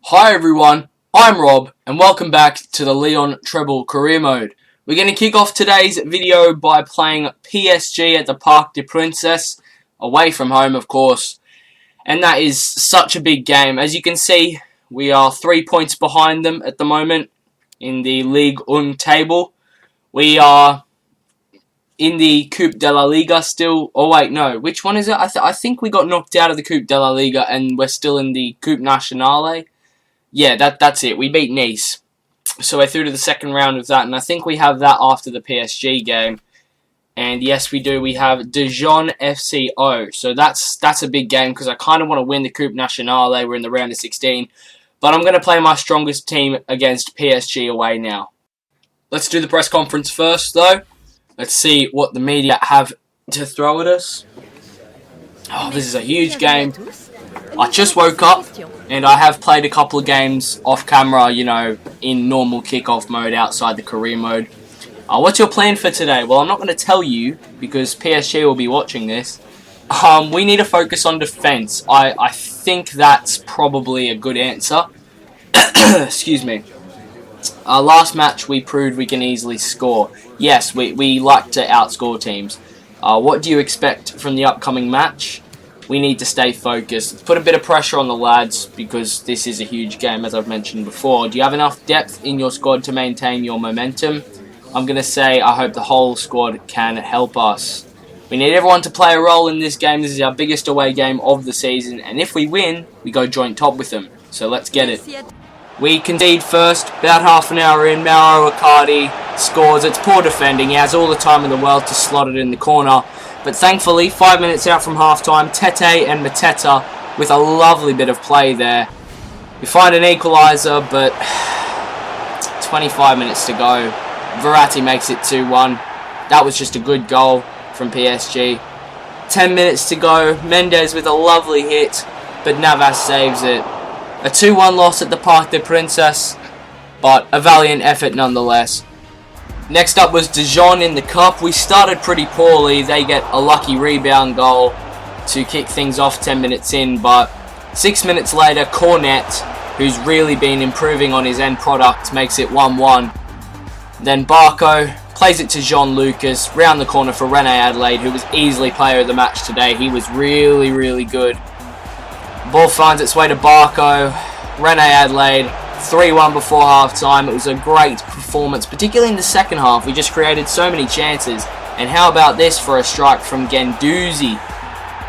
Hi everyone, I'm Rob and welcome back to the Leon Treble career mode. We're going to kick off today's video by playing PSG at the Parc des Princes, away from home of course, and that is such a big game. As you can see, we are 3 points behind them at the moment in the Ligue 1 table. We are in the Coupe de la Liga still. Oh wait, no, which one is it? I think we got knocked out of the Coupe de la Liga and we're still in the Coupe Nationale. Yeah, that's it. We beat Nice. So we're through to the second round of that, and I think we have that after the PSG game. And yes, we do. We have Dijon FCO. So that's a big game because I kind of want to win the Coupe Nationale. We're in the round of 16. But I'm going to play my strongest team against PSG away now. Let's do the press conference first, though. Let's see what the media have to throw at us. Oh, this is a huge game. I just woke up and I have played a couple of games off camera, in normal kickoff mode outside the career mode. What's your plan for today? Well, I'm not going to tell you because PSG will be watching this. We need to focus on defense. I think that's probably a good answer. Excuse me. Last match we proved we can easily score. Yes, we like to outscore teams. What do you expect from the upcoming match? We need to stay focused. Let's put a bit of pressure on the lads because this is a huge game, as I've mentioned before. Do you have enough depth in your squad to maintain your momentum? I'm going to say I hope the whole squad can help us. We need everyone to play a role in this game. This is our biggest away game of the season, and if we win, we go joint top with them. So let's get it. We concede first, about half an hour in. Mauro Icardi scores. It's poor defending. He has all the time in the world to slot it in the corner. But thankfully, 5 minutes out from half-time, Tete and Mateta with a lovely bit of play there. We find an equaliser, but 25 minutes to go. Verratti makes it 2-1. That was just a good goal from PSG. 10 minutes to go. Mendes with a lovely hit, but Navas saves it. A 2-1 loss at the Parc des Princes, but a valiant effort nonetheless. Next up was Dijon in the Cup. We started pretty poorly. They get a lucky rebound goal to kick things off 10 minutes in, but 6 minutes later, Cornet, who's really been improving on his end product, makes it 1-1. Then Barco plays it to Jean Lucas, round the corner for Rene Adelaide, who was easily player of the match today. He was really, really good. Ball finds its way to Barco, Rene Adelaide, 3-1 before half-time. It was a great performance, particularly in the second half. We just created so many chances. And how about this for a strike from Guendouzi?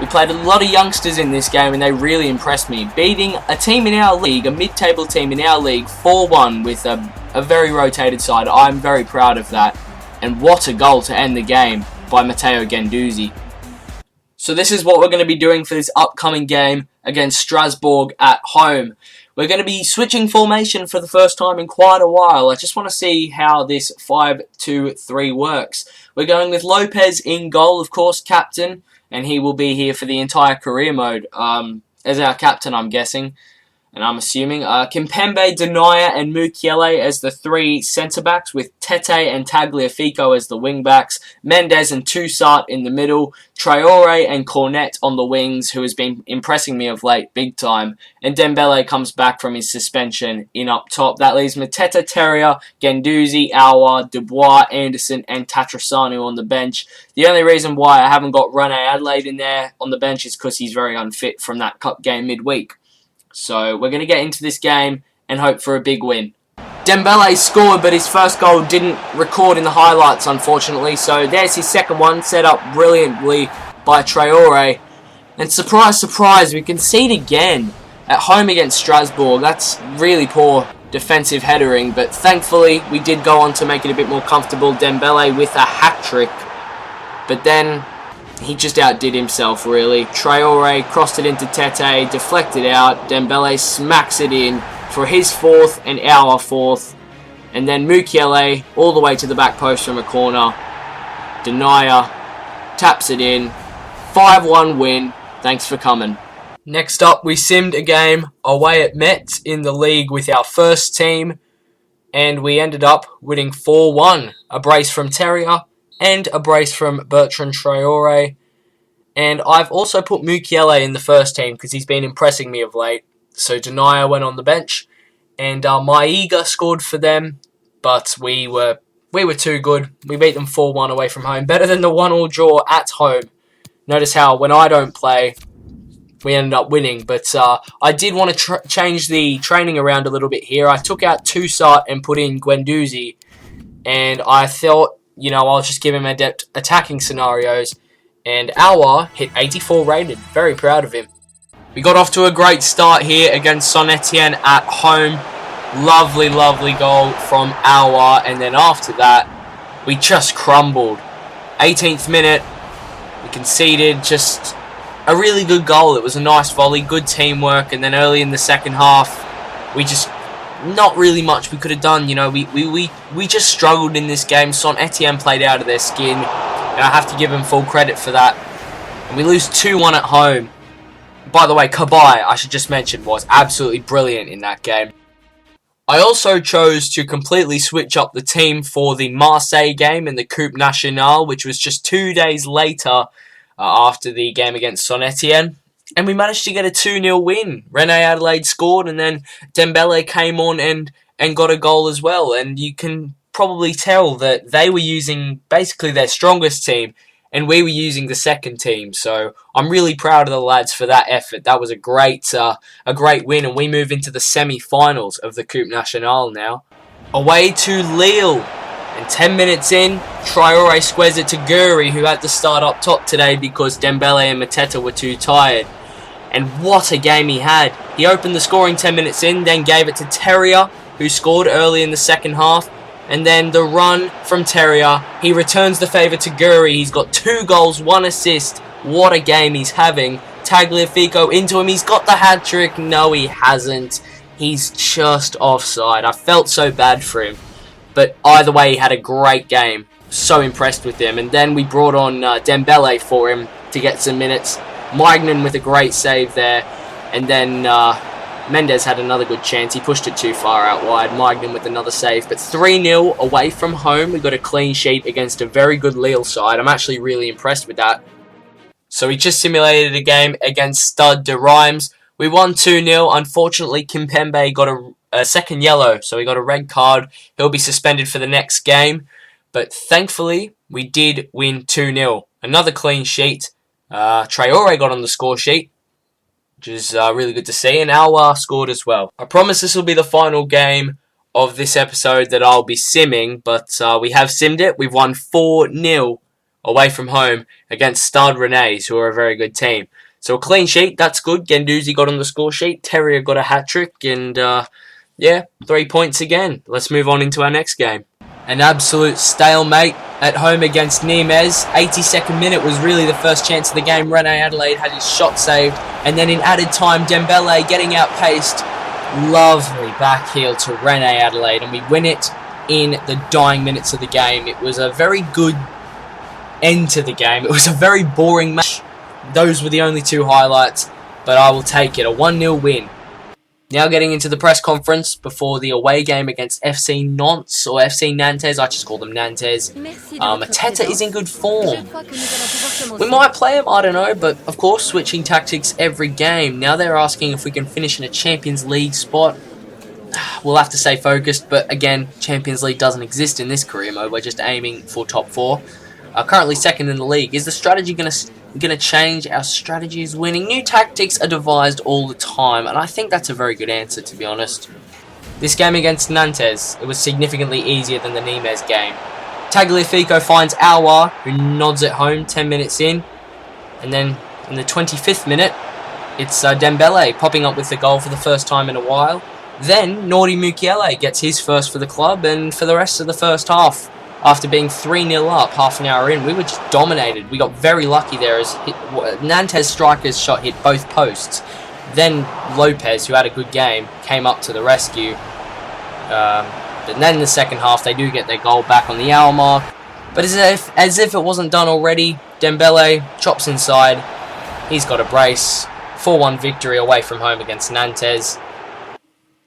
We played a lot of youngsters in this game and they really impressed me. Beating a team in our league, a mid-table team in our league, 4-1 with a very rotated side. I'm very proud of that. And what a goal to end the game by Matteo Guendouzi. So this is what we're going to be doing for this upcoming game against Strasbourg at home. We're going to be switching formation for the first time in quite a while. I just want to see how this 5-2-3 works. We're going with Lopez in goal, of course, captain, and he will be here for the entire career mode as our captain, I'm guessing. And I'm assuming Kimpembe, Denayer and Mukiele as the three centre-backs, with Tete and Tagliafico as the wing-backs, Mendes and Toussaint in the middle, Traore and Cornet on the wings, who has been impressing me of late big time, and Dembele comes back from his suspension in up top. That leaves Mateta, Terrier, Guendouzi, Aouar, Dubois, Anderson and Tatrasanu on the bench. The only reason why I haven't got Rene Adelaide in there on the bench is because he's very unfit from that cup game midweek. So we're going to get into this game and hope for a big win. Dembele scored, but his first goal didn't record in the highlights, unfortunately. So there's his second one, set up brilliantly by Traore. And surprise, surprise, we concede again at home against Strasbourg. That's really poor defensive headering, but thankfully we did go on to make it a bit more comfortable. Dembele with a hat-trick, but then he just outdid himself, really. Traore crossed it into Tete, deflected out. Dembele smacks it in for his fourth and our fourth. And then Mukiele all the way to the back post from a corner. Denayer taps it in. 5-1 win. Thanks for coming. Next up, we simmed a game away at Metz in the league with our first team. And we ended up winning 4-1. A brace from Terrier and a brace from Bertrand Traore. And I've also put Mukiele in the first team because he's been impressing me of late. So Denier went on the bench, and modeeee scored for them, but we were too good. We beat them 4-1 away from home, better than the 1-1 draw at home. Notice how when I don't play, we ended up winning. But I did want to change the training around a little bit here. I took out Toussaint and put in Guendouzi, and I thought, I'll just give him adept attacking scenarios. And Aouar hit 84 rated. Very proud of him. We got off to a great start here against Saint-Etienne at home. Lovely, lovely goal from Aouar. And then after that, we just crumbled. 18th minute, we conceded just a really good goal. It was a nice volley, good teamwork. And then early in the second half, we just... not really much we could have done. We just struggled in this game. Saint-Etienne played out of their skin, and I have to give them full credit for that. And we lose 2-1 at home. By the way, Cabaye, I should just mention, was absolutely brilliant in that game. I also chose to completely switch up the team for the Marseille game in the Coupe Nationale, which was just 2 days later after the game against Saint-Etienne. And we managed to get a 2-0 win. René Adelaide scored, and then Dembele came on and got a goal as well. And you can probably tell that they were using basically their strongest team, and we were using the second team. So I'm really proud of the lads for that effort. That was a great win, and we move into the semi-finals of the Coupe Nationale now. Away to Lille. And 10 minutes in, Traoré squares it to Gouiri, who had to start up top today because Dembele and Mateta were too tired. And what a game he had. He opened the scoring 10 minutes in, then gave it to Terrier, who scored early in the second half. And then the run from Terrier, he returns the favour to Gouiri. He's got 2 goals, 1 assist. What a game he's having. Tagliafico into him. He's got the hat-trick. No, he hasn't. He's just offside. I felt so bad for him. But either way, he had a great game. So impressed with him. And then we brought on Dembele for him to get some minutes. Maignan with a great save there. And then Mendes had another good chance. He pushed it too far out wide. Maignan with another save. But 3-0 away from home. We got a clean sheet against a very good Lille side. I'm actually really impressed with that. So we just simulated a game against Stade de Reims. We won 2-0. Unfortunately, Kimpembe got a second yellow, so he got a red card. He'll be suspended for the next game. But thankfully, we did win 2-0. Another clean sheet. Traoré got on the score sheet, which is really good to see. And Aouar scored as well. I promise this will be the final game of this episode that I'll be simming, but we have simmed it. We've won 4-0 away from home against Stade Rennais, who are a very good team. So a clean sheet, that's good. Guendouzi got on the score sheet. Terrier got a hat-trick, and yeah, 3 points again. Let's move on into our next game. An absolute stalemate at home against Nîmes. 82nd minute was really the first chance of the game. René Adelaide had his shot saved. And then in added time, Dembele getting outpaced. Lovely back heel to René Adelaide. And we win it in the dying minutes of the game. It was a very good end to the game. It was a very boring match. Those were the only 2 highlights. But I will take it. A 1-0 win. Now getting into the press conference before the away game against FC Nantes, or FC Nantes, I just call them Nantes. Mateta is in good form. We might play him, I don't know, but of course switching tactics every game. Now they're asking if we can finish in a Champions League spot. We'll have to stay focused, but again, Champions League doesn't exist in this career mode. We're just aiming for top 4. Currently second in the league. Is the strategy going to change? Our strategy is winning. New tactics are devised all the time, and I think that's a very good answer, to be honest. This game against Nantes, it was significantly easier than the Nîmes game. Tagliafico finds Aouar, who nods it home 10 minutes in. And then in the 25th minute, it's Dembele popping up with the goal for the first time in a while. Then Nordi Mukiele gets his first for the club, and for the rest of the first half, after being 3-0 up half an hour in, we were just dominated. We got very lucky there as Nantes' striker's shot hit both posts. Then Lopez, who had a good game, came up to the rescue. But then in the second half, they do get their goal back on the hour mark. But as if it wasn't done already, Dembele chops inside. He's got a brace. 4-1 victory away from home against Nantes.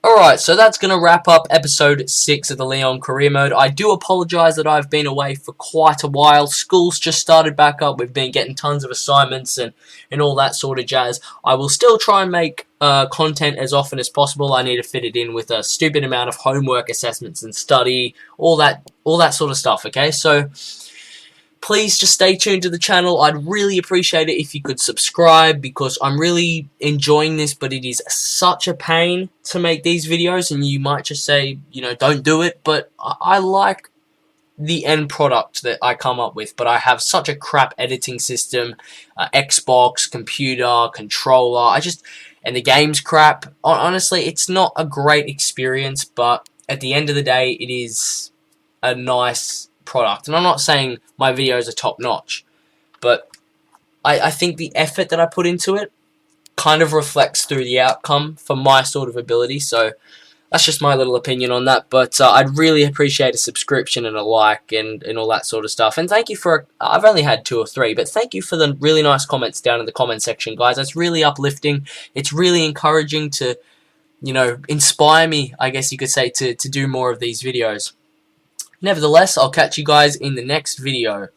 Alright, so that's going to wrap up episode 6 of the Leon Career Mode. I do apologise that I've been away for quite a while. School's just started back up. We've been getting tons of assignments and all that sort of jazz. I will still try and make content as often as possible. I need to fit it in with a stupid amount of homework, assessments and study, all that sort of stuff, okay? So please just stay tuned to the channel. I'd really appreciate it if you could subscribe, because I'm really enjoying this, but it is such a pain to make these videos, and you might just say, you know, don't do it, but I like the end product that I come up with, but I have such a crap editing system, Xbox, computer, controller, and the game's crap. Honestly, it's not a great experience, but at the end of the day, it is a nice product. And I'm not saying my videos are top notch, but I think the effort that I put into it kind of reflects through the outcome for my sort of ability. So that's just my little opinion on that, but I'd really appreciate a subscription and a like and all that sort of stuff. And thank you for, I've only had 2 or 3, but thank you for the really nice comments down in the comment section, guys. That's really uplifting. It's really encouraging to, you know, inspire me, I guess you could say, to do more of these videos. Nevertheless, I'll catch you guys in the next video.